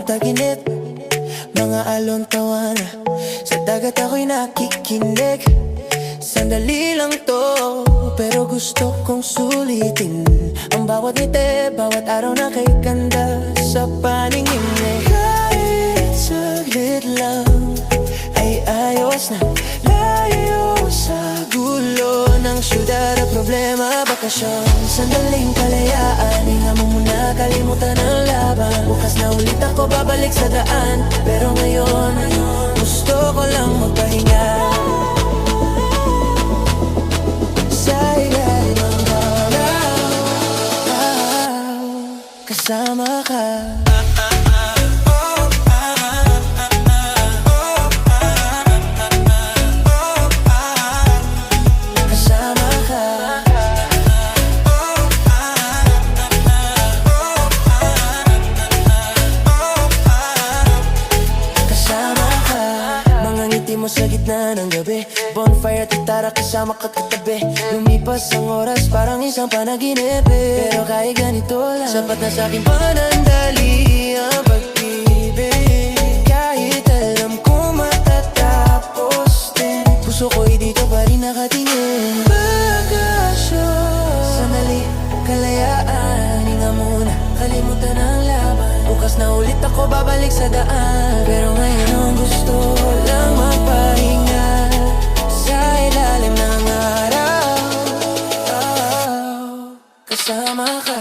taginip, mga alon tawana. Sa dagat ako'y nakikinig. Sandali lang to, pero gusto kong sulitin. Ang bawat ngiti, bawat araw na kay ganda sa paningin mo. Kahit saglit lang ay ayos na, layo sa gulo ng syudad at problema. Bakasyon, sandaling kalayaan, hinga mo muna, kalimutan ang laban. Bukas na ulit ako babalik sa daan, pero ngayon gusto ko lang magpahinga. Sa ilalim ng araw, kasama ka. Sa gitna ng gabi, bonfire at tara kasama ka katabi. Lumipas ang oras parang isang panaginip, pero kahit ganito lang, sapat na sa'kin panandali ang pag-ibig. Kahit alam ko matatapos din, puso ko'y dito pa rin nakatingin. Bakasyon, sandali, kalayaan, hinga muna, kalimutan ang laban. Bukas na ulit ako babalik sa daan, pero ngayon ang gusto ko lang magpahinga. Sa ilalim ng araw, kasama ka.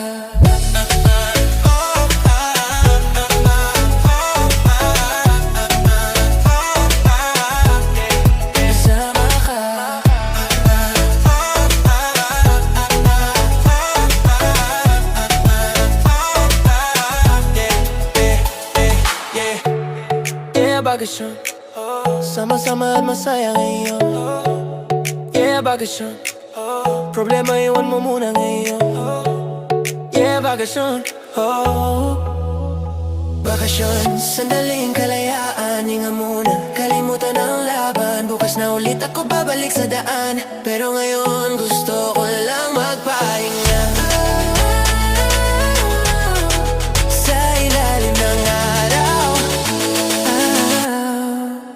Bakasyon, sama-sama at masaya ngayon. Yeah, bakasyon, problema iwan mo muna ngayon. Yeah, bakasyon, bakasyon, sandaling kalayaan, hinga muna, kalimutan ang laban. Bukas na ulit ako babalik sa daan, pero ngayon gusto ko lang magpahinga. Sa ilalim ng araw,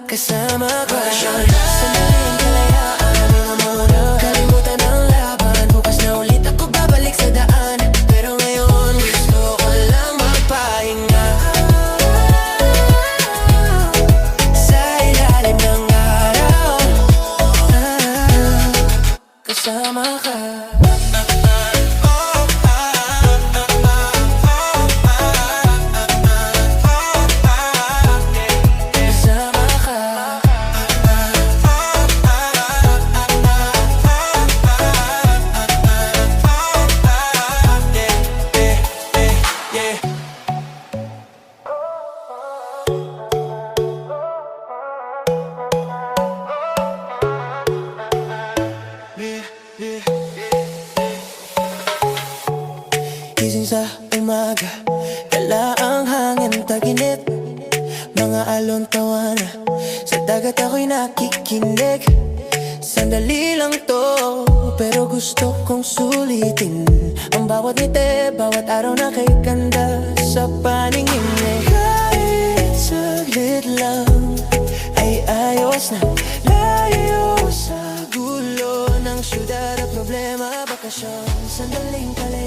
kasama ka. Sandaling kalayaan, hinga muna, kalimutan ang laban. Bukas na ulit ako babalik sa daan, pero ngayon gusto ko lang magpahinga. Sa ilalim ng araw, kasama ka. Gising sa umaga, dala ang hangin taginip, mga alon tawana. Sa dagat ako'y nakikinig. Sandali lang to, pero gusto kong sulitin. Ang bawat ngiti, bawat araw na kay ganda sa paningin mo. Kahit saglit lang ay ayos na, layo sa gulo ng syudad at problema. Bakasyon, sandaling kalay.